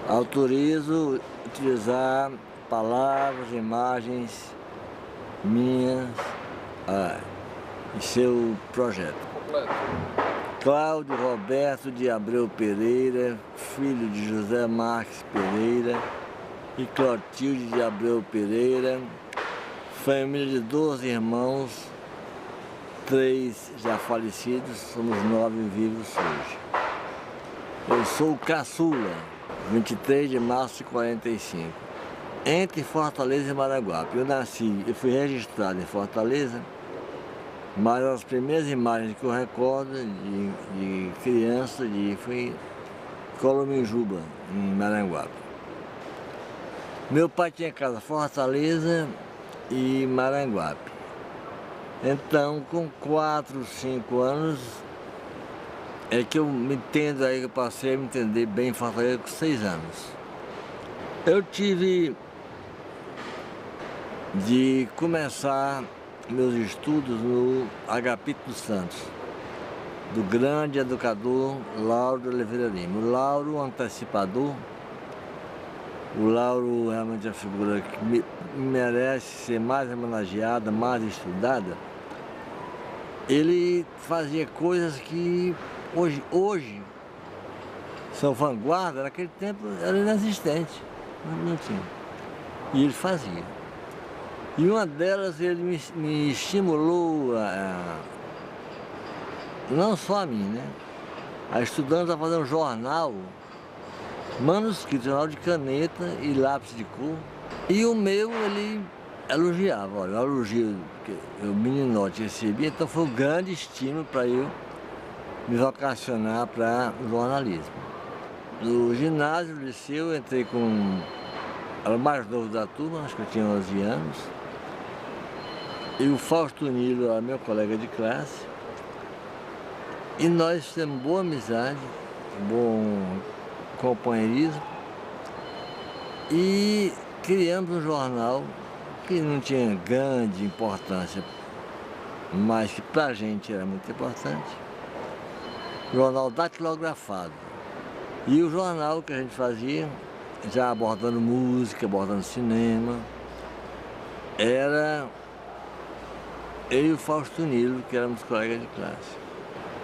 Autorizo utilizar palavras, imagens minhas em seu projeto. Completo. Cláudio Roberto de Abreu Pereira, filho de José Marques Pereira e Clotilde de Abreu Pereira, família de 12 irmãos, 3 já falecidos, somos 9 vivos hoje. Eu sou o caçula, 23 de março de 45, entre Fortaleza e Maranguape. Eu fui registrado em Fortaleza, mas as primeiras imagens que eu recordo de criança foi em Colominjuba, em Maranguape. Meu pai tinha casa em Fortaleza e Maranguape. Então, com 4, 5 anos, é que eu me entendo aí, que eu passei a me entender bem em Fortaleza com 6 anos. Eu tive de começar meus estudos no Agapito dos Santos, do grande educador Lauro de Oliveira Lima. O Lauro, antecipador, o Lauro realmente é uma figura que merece ser mais homenageada, mais estudada. Ele fazia coisas que hoje são vanguarda, naquele tempo era inexistente, não tinha. E ele fazia. E uma delas ele me estimulou, não só a mim, né? A estudante a fazer um jornal, manuscrito, jornal de caneta e lápis de cor. E o meu ele elogiava, olha, o elogio que o meninote recebia, então foi um grande estímulo para eu me vocacionar para o jornalismo. No ginásio, no liceu, eu entrei era o mais novo da turma, acho que eu tinha 11 anos. E o Fausto Nilo era meu colega de classe. E nós fizemos boa amizade, bom companheirismo. E criamos um jornal que não tinha grande importância, mas que pra gente era muito importante. Jornal datilografado. E o jornal que a gente fazia, já abordando música, abordando cinema, era eu e o Fausto Nilo, que éramos colegas de classe.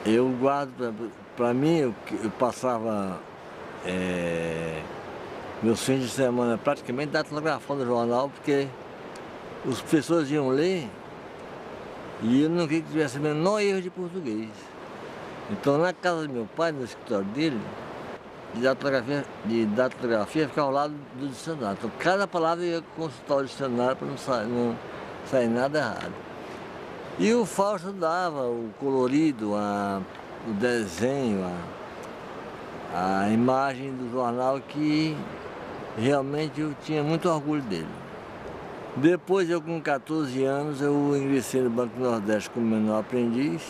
Eu guardo, para mim, eu passava meus fins de semana praticamente datilografando o jornal, porque os professores iam ler e eu não queria que tivesse o menor erro de português. Então, na casa do meu pai, no escritório dele, de datilografia ficava ao lado do dicionário. Então, cada palavra eu ia consultar o dicionário para não sair nada errado. E o Fausto dava o colorido, o desenho, a imagem do jornal, que realmente eu tinha muito orgulho dele. Depois, eu com 14 anos, eu ingressei no Banco do Nordeste como menor aprendiz.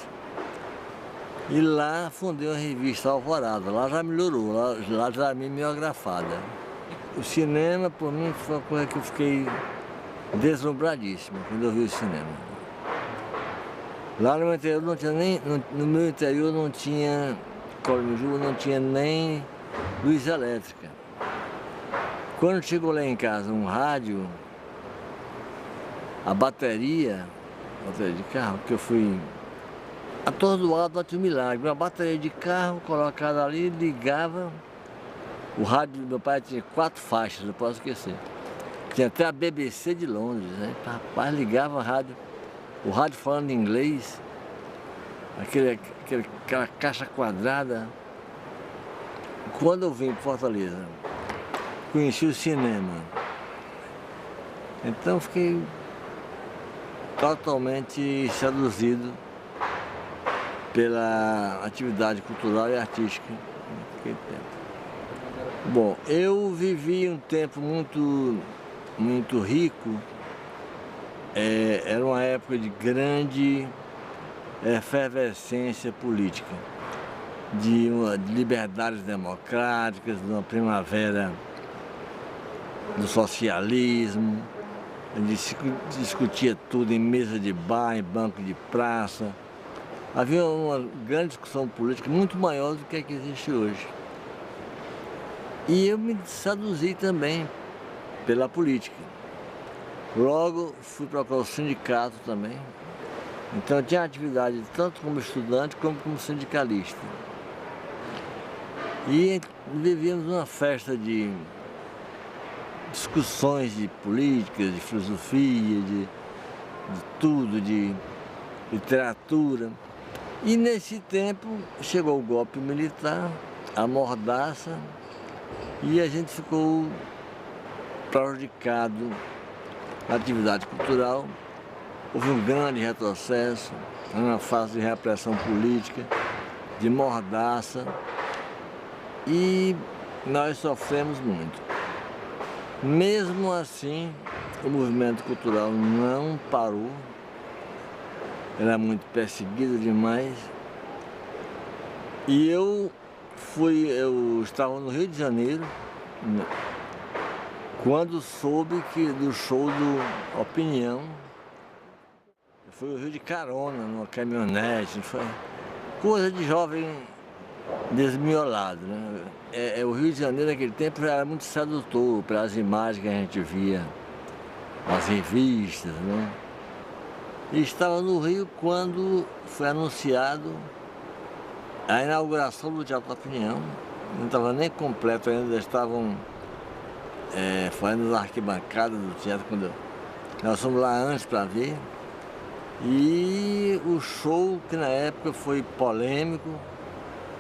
E lá fundei uma revista Alvorada, lá já melhorou, lá já me mimeografada. O cinema, por mim, foi uma coisa que eu fiquei deslumbradíssimo quando eu vi o cinema. Lá no meu interior não tinha no meu interior não tinha, Colominjuba não tinha nem luz elétrica. Quando chegou lá em casa um rádio, a bateria de carro, que eu fui atordoado, bati um milagre. Uma bateria de carro colocada ali, ligava. O rádio do meu pai tinha 4 faixas, não posso esquecer. Tinha até a BBC de Londres, né? Rapaz, ligava o rádio falando inglês, aquela caixa quadrada. Quando eu vim para Fortaleza, conheci o cinema. Então fiquei totalmente seduzido pela atividade cultural e artística naquele tempo. Bom, eu vivi um tempo muito rico. Era uma época de grande efervescência política, de liberdades democráticas, de uma primavera do socialismo, onde se discutia tudo em mesa de bar, em banco de praça. Havia uma grande discussão política muito maior do que a que existe hoje. E eu me seduzi também pela política. Logo fui procurar o sindicato também. Então eu tinha atividade tanto como estudante como sindicalista. E vivíamos uma festa de discussões de política, de filosofia, de tudo, de literatura. E nesse tempo chegou o golpe militar, a mordaça, e a gente ficou prejudicado na atividade cultural. Houve um grande retrocesso, uma fase de repressão política, de mordaça, e nós sofremos muito. Mesmo assim, o movimento cultural não parou, era muito perseguido demais. E eu estava no Rio de Janeiro, quando soube do show do Opinião. Eu fui ao Rio de carona, numa caminhonete, foi coisa de jovem desmiolado, né? O Rio de Janeiro naquele tempo era muito sedutor pelas imagens que a gente via nas revistas, né? E estava no Rio quando foi anunciado a inauguração do Teatro Opinião. Não estava nem completo ainda, estavam fazendo as arquibancadas do teatro, nós fomos lá antes para ver. E o show, que na época foi polêmico,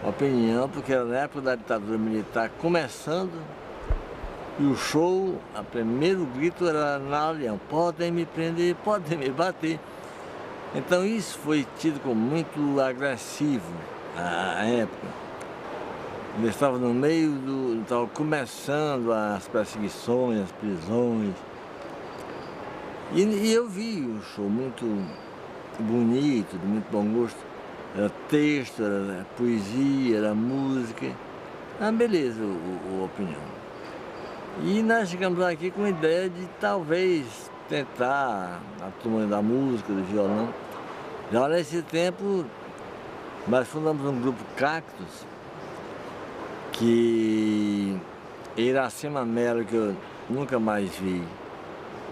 Opinião, porque era na época da ditadura militar começando, e o show, o primeiro grito era na Leão: podem me prender, podem me bater. Então isso foi tido como muito agressivo à época. Ele estava no meio estava começando as perseguições, as prisões. E eu vi o show muito bonito, de muito bom gosto. Era texto, era poesia, era música. Beleza, o Opinião. E nós chegamos aqui com a ideia de talvez tentar a turma da música, do violão. Já nesse tempo, nós fundamos um grupo Cactus, que Iracema Mello, que eu nunca mais vi,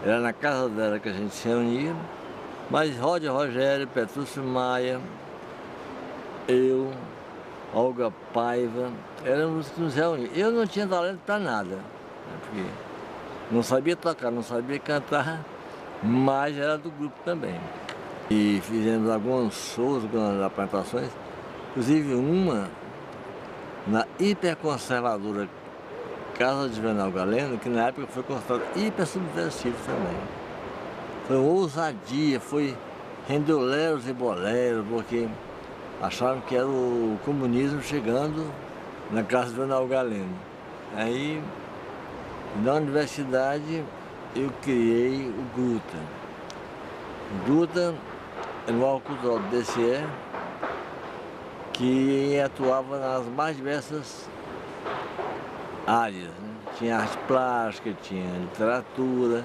era na casa dela que a gente se reunia, mas Rogério, Petrúcio Maia, eu, Olga Paiva, éramos que nos reuníamos. Eu não tinha talento para nada, né, porque não sabia tocar, não sabia cantar, mas era do grupo também. E fizemos alguns shows, algumas apresentações, inclusive uma na hiperconservadora Casa de Juvenal Galeno, que na época foi considerada hiper subversivo também. Foi ousadia, rendeu leros e boleros, porque acharam que era o comunismo chegando na Casa de Juvenal Galeno. Aí, na universidade, eu criei o Gruta. O Gruta era um órgão cultural do DCE, que atuava nas mais diversas áreas, né? Tinha arte plástica, tinha literatura,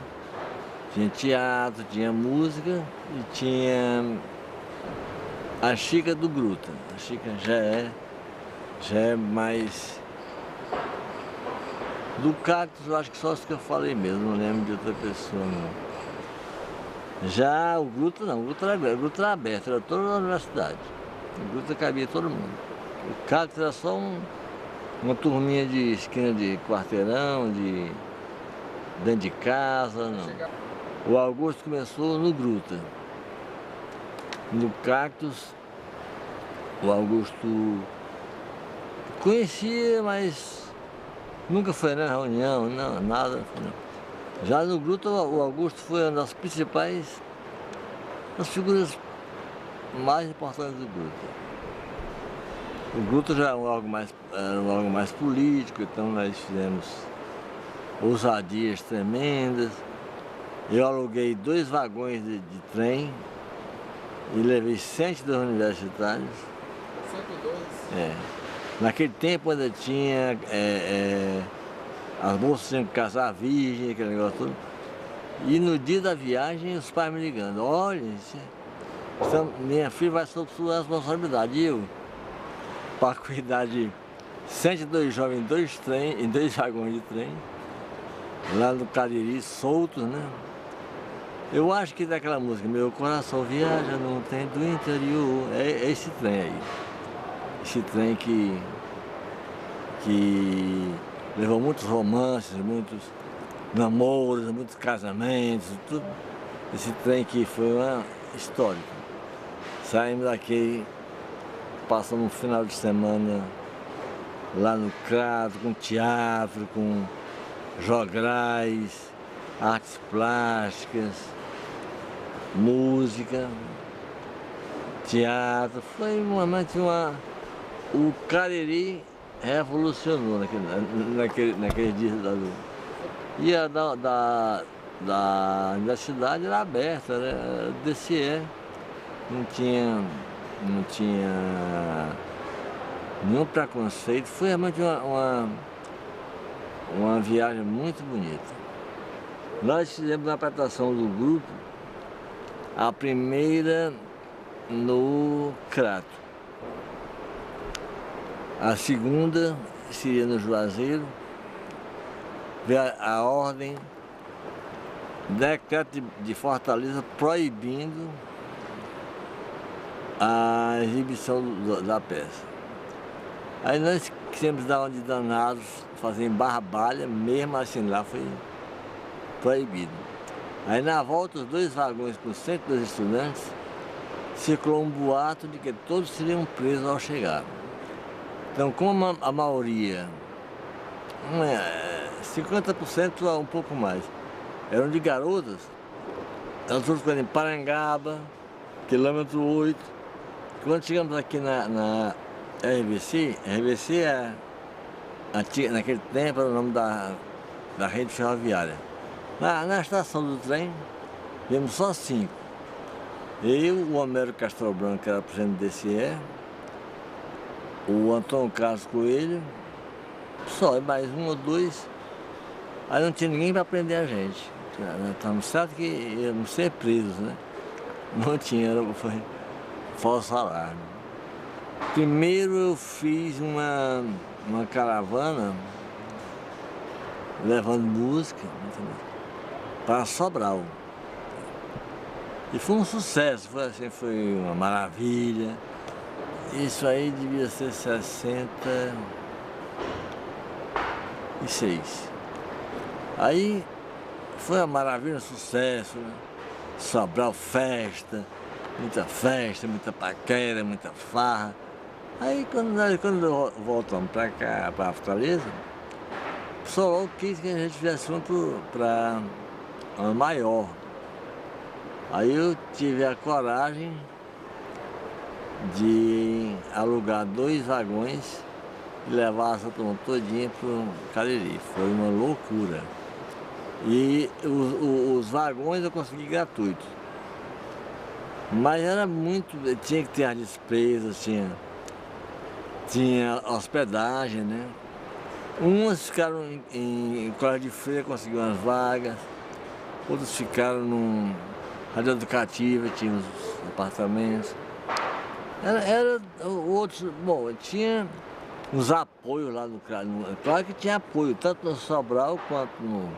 tinha teatro, tinha música e tinha a Chica do Gruta. A Chica já é mais... Do Cactus, eu acho que só isso que eu falei mesmo, não lembro de outra pessoa, não. Já o Gruta não, o Gruta era grande, o Gruta era aberto, era toda a universidade. O Gruta cabia todo mundo. O Cactus era só uma turminha de esquina de quarteirão, dentro de casa, não. O Augusto começou no Gruta. No Cactus, o Augusto conhecia, mas nunca foi na reunião, não, nada. Não. Já no Gruta, o Augusto foi uma das principais, das figuras mais importantes do Gruta. O Gruta já era um órgão mais político, então nós fizemos ousadias tremendas. Eu aluguei 2 vagões de trem e levei 102 universitários. 102? Naquele tempo ainda tinha as moças tinham que casar virgem, aquele negócio todo. E no dia da viagem, os pais me ligando: olha, minha filha vai sob sua responsabilidade. E eu, para cuidar de 102 jovens em dois vagões de trem, lá no Cariri, soltos, né? Eu acho que daquela música, meu coração viaja num trem do interior, é esse trem aí. Esse trem que levou muitos romances, muitos namoros, muitos casamentos, tudo. Esse trem que foi histórico. Saímos daqui, passamos um final de semana lá no Crato, com teatro, com jograis, artes plásticas, música, teatro. Foi realmente o Cariri revolucionou naquele dia da lua. E a da cidade era aberta, né? DCE, não tinha nenhum preconceito. Foi realmente uma viagem muito bonita. Nós fizemos a apresentação do grupo, a primeira no Crato, a segunda seria no Juazeiro. Veio a ordem, decreto de Fortaleza proibindo a exibição da peça. Aí nós quisemos dar uma de danados, fazer em Barbalha, mesmo assim lá foi proibido. Aí na volta, os dois vagões com 102 estudantes, circulou um boato de que todos seriam presos ao chegar. Então, como a maioria, 50% a um pouco mais, eram de garotas, nós fomos em Parangaba, quilômetro 8. Quando chegamos aqui na RBC naquele tempo era o nome da rede ferroviária. Na estação do trem, viemos só 5. Eu, o Homero Castro Branco, que era presidente do DCE, o Antônio Carlos Coelho, só, mais um ou dois. Aí não tinha ninguém para prender a gente. Estamos certos que íamos ser presos, né? Não tinha, foi falso alarme. Primeiro eu fiz uma caravana levando música, entendeu? Para Sobral. E foi um sucesso, foi uma maravilha. Isso aí devia ser 66. Aí foi uma maravilha, um sucesso, né? Sobral, festa, muita paquera, muita farra. Aí quando voltamos para cá, para Fortaleza, o Solol quis que a gente fizesse para maior. Aí eu tive a coragem de alugar 2 vagões e levar essa turma todinha para o Cariri. Foi uma loucura. E os vagões eu consegui gratuito. Mas era muito, tinha que ter as despesas, tinha hospedagem, né? Umas ficaram em colégio de freira, conseguiram umas vagas, outros ficaram num rádio educativa, tinha uns apartamentos. Outros, bom, tinha uns apoios lá no Crato. Claro que tinha apoio, tanto no Sobral quanto no...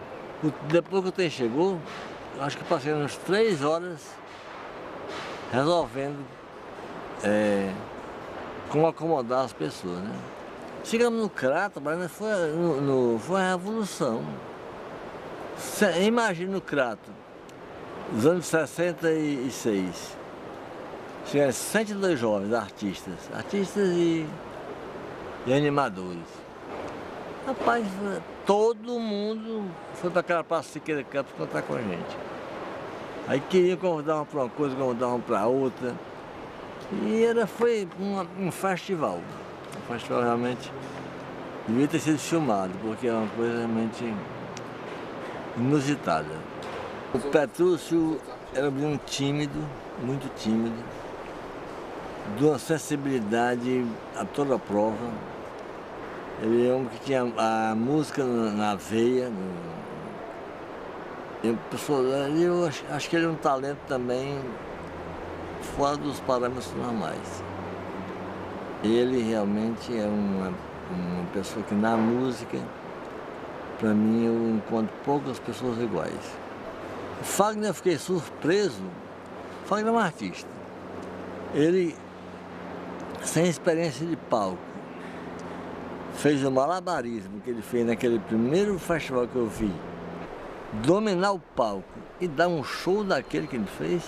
Depois que o trem chegou, acho que passei umas 3 horas resolvendo como acomodar as pessoas, né? Chegamos no Crato, mas foi a revolução. Imagina no Crato, nos anos 66. Chegaram 102 jovens artistas e animadores. Rapaz, todo mundo foi para aquela Praça Siqueira Campos contar com a gente. Aí queriam convidar uma para uma coisa, convidar uma para outra. E foi um festival. Um festival realmente devia ter sido filmado, porque é uma coisa realmente inusitada. O Petrúcio era um menino tímido, muito tímido, de uma sensibilidade a toda prova. Ele é um que tinha a música na veia. Eu acho que ele é um talento também fora dos parâmetros normais. Ele realmente é uma pessoa que na música, para mim, eu encontro poucas pessoas iguais. O Fagner, eu fiquei surpreso. O Fagner é um artista. Ele, sem experiência de palco, fez o malabarismo que ele fez naquele primeiro festival que eu vi, dominar o palco e dar um show daquele que ele fez.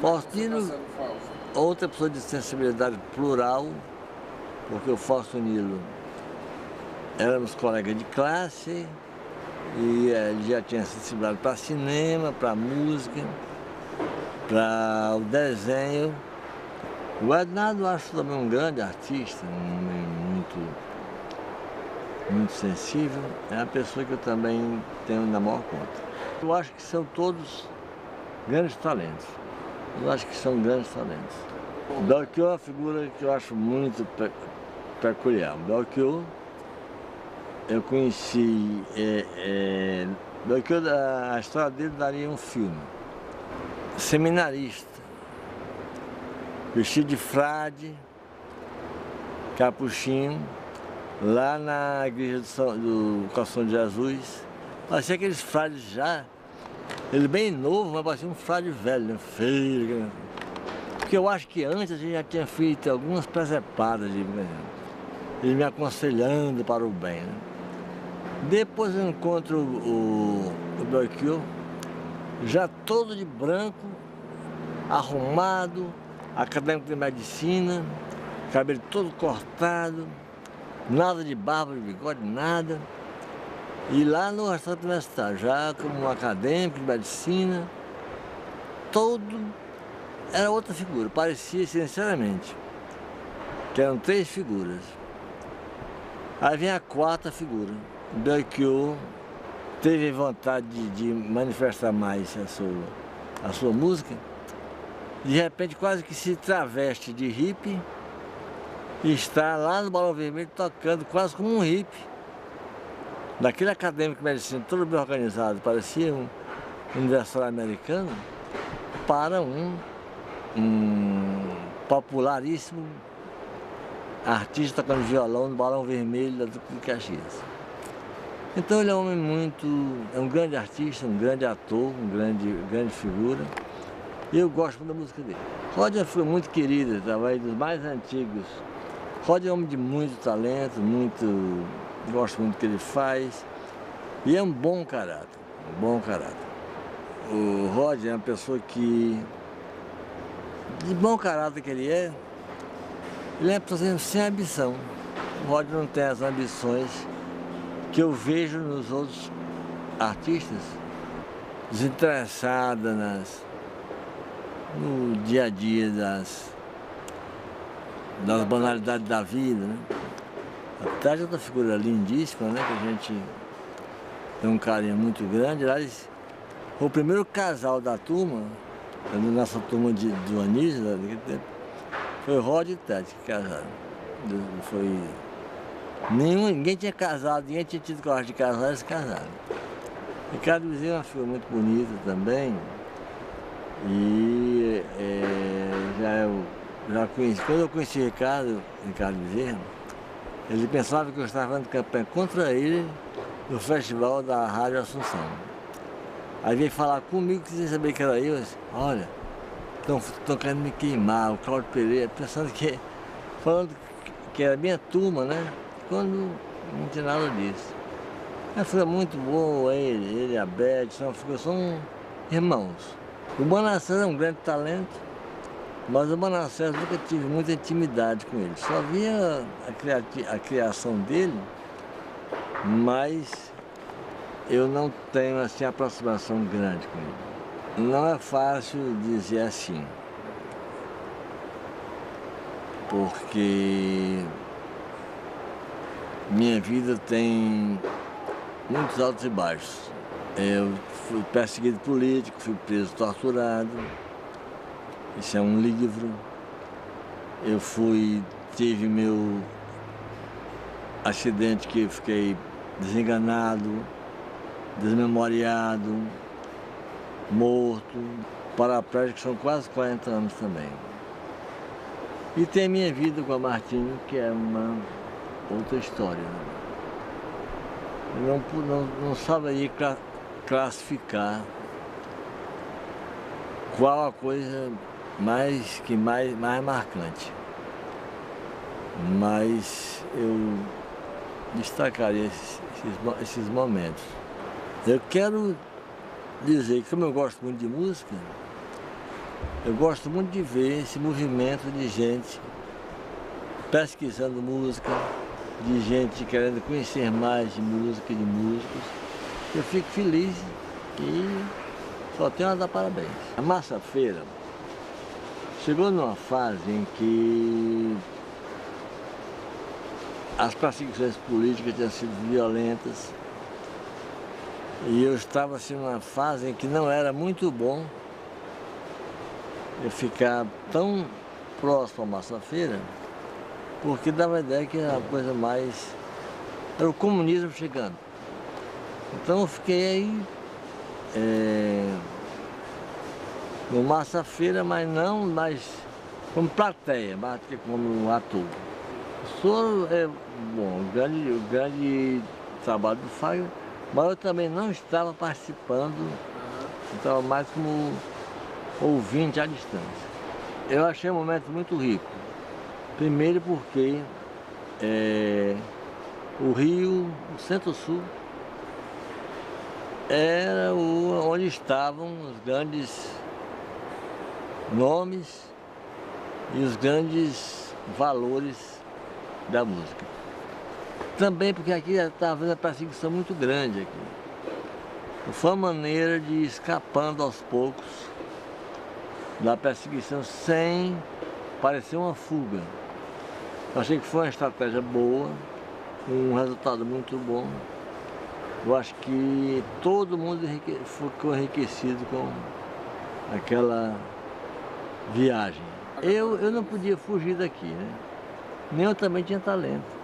Faustino, outra pessoa de sensibilidade plural, porque o Faustino éramos colegas de classe e ele já tinha sensibilidade para cinema, para música, para o desenho. O Ednardo eu acho também um grande artista, um homem muito sensível, é uma pessoa que eu também tenho na maior conta. Eu acho que são todos grandes talentos. Eu acho que são grandes talentos. O Belchior é uma figura que eu acho muito peculiar. O Belchior, eu conheci... Belchior, a história dele daria um filme. Seminarista, vestido de frade, capuchinho, lá na igreja do Coração de Jesus. Parecia aqueles frades já, ele bem novo, mas parecia um frade velho, né? Feio. Porque eu acho que antes a gente já tinha feito algumas presepadas de ele me aconselhando para o bem. Né? Depois eu encontro o Belchior, já todo de branco, arrumado, acadêmico de medicina, cabelo todo cortado, nada de barba, de bigode, nada. E lá no restaurante universitário, já como um acadêmico de medicina, todo era outra figura, parecia sinceramente que eram 3 figuras. Aí vem a 4ª figura. Belchior teve vontade de manifestar mais a sua música, de repente quase que se traveste de hippie e está lá no Balão Vermelho tocando quase como um hippie. Daquele acadêmico de medicina todo bem organizado, parecia um universitário americano, para um popularíssimo artista tocando violão no Balão Vermelho da Duque de Caxias. Então ele é um homem é um grande artista, um grande ator, grande figura. E eu gosto muito da música dele. Roger foi muito querido, talvez dos mais antigos. Roger é um homem de muito talento, gosto muito do que ele faz. E é um bom caráter, O Roger é uma pessoa que, de bom caráter que ele é uma pessoa sem ambição. O Roger não tem as ambições que eu vejo nos outros artistas, desinteressada no dia a dia das banalidades da vida, né? Até de outra figura lindíssima, né? Que a gente tem um carinho muito grande. Lá foi o primeiro casal da turma, da nossa turma do Anísio, daquele tempo, foi Roger e Tete que casaram. Ninguém tinha casado, ninguém tinha tido coragem de casar, eles casaram. Ricardo Bezerra é uma figura muito bonita também. E já conheci, quando eu conheci Ricardo Bezerra, ele pensava que eu estava fazendo campanha contra ele no festival da Rádio Assunção. Aí veio falar comigo, que sem saber que era eu, disse, olha, estão querendo me queimar, o Cláudio Pereira, falando que era minha turma, né? Quando não tinha nada disso. Mas foi muito bom, ele e a Beth, são irmãos. O Manassés é um grande talento, mas o Manassés nunca tive muita intimidade com ele. Só via a criação dele, mas eu não tenho assim aproximação grande com ele. Não é fácil dizer assim, porque minha vida tem muitos altos e baixos. Eu fui perseguido político, fui preso, torturado. Isso é um livro. Eu tive meu acidente que eu fiquei desenganado, desmemoriado, morto, paraplégico, são quase 40 anos também. E tem minha vida com a Martinho, que é uma outra história. Né? Eu não saberia classificar qual a coisa mais marcante. Mas eu destacaria esses momentos. Eu quero dizer que, como eu gosto muito de música, eu gosto muito de ver esse movimento de gente pesquisando música, de gente querendo conhecer mais de música e de músicos. Eu fico feliz e só tenho a dar parabéns. A Massa-Feira chegou numa fase em que as perseguições políticas tinham sido violentas e eu estava assim, numa fase em que não era muito bom eu ficar tão próximo à Massa-Feira, porque dava a ideia que era a coisa mais... era o comunismo chegando. Então eu fiquei aí no Massa-Feira, mas não mais como plateia, mais que como ator. O Soro é bom, o grande trabalho do Fagner, mas eu também não estava participando, eu estava mais como ouvinte à distância. Eu achei um momento muito rico. Primeiro porque o Rio, o Centro-Sul, era onde estavam os grandes nomes e os grandes valores da música. Também porque aqui estava havendo uma perseguição muito grande aqui. Foi uma maneira de ir escapando aos poucos da perseguição sem parecer uma fuga. Eu achei que foi uma estratégia boa, um resultado muito bom. Eu acho que todo mundo ficou enriquecido com aquela viagem. Eu não podia fugir daqui, né? Nem eu também tinha talento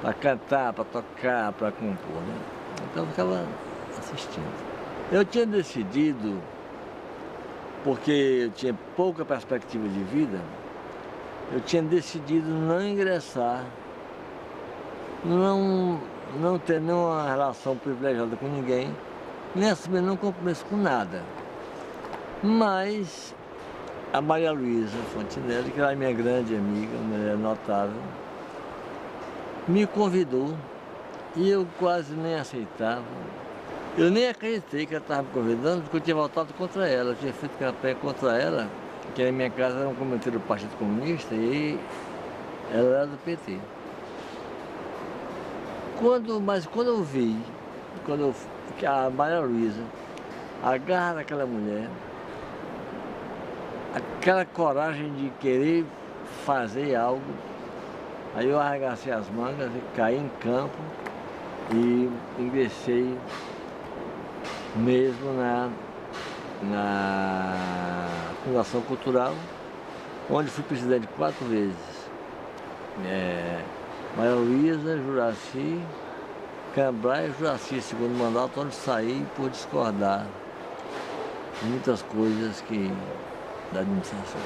para cantar, para tocar, para compor, né? Então eu ficava assistindo. Eu tinha decidido, porque eu tinha pouca perspectiva de vida, eu tinha decidido não ingressar, não ter nenhuma relação privilegiada com ninguém, nem assumir nenhum compromisso com nada. Mas a Maria Luísa Fontinelli, que era minha grande amiga, uma mulher notável, me convidou e eu quase nem aceitava. Eu nem acreditei que ela estava me convidando, porque eu tinha votado contra ela. Eu tinha feito campanha contra ela, que na minha casa era um comitê do Partido Comunista e ela era do PT. Mas quando eu vi, que a Maria Luísa agarra daquela mulher, aquela coragem de querer fazer algo, aí eu arregacei as mangas e caí em campo e ingressei mesmo na Fundação Cultural, onde fui presidente 4 vezes. Maria Luísa, Juracy, Cambrai e Juracy, segundo mandato, onde saí por discordar de muitas coisas da administração.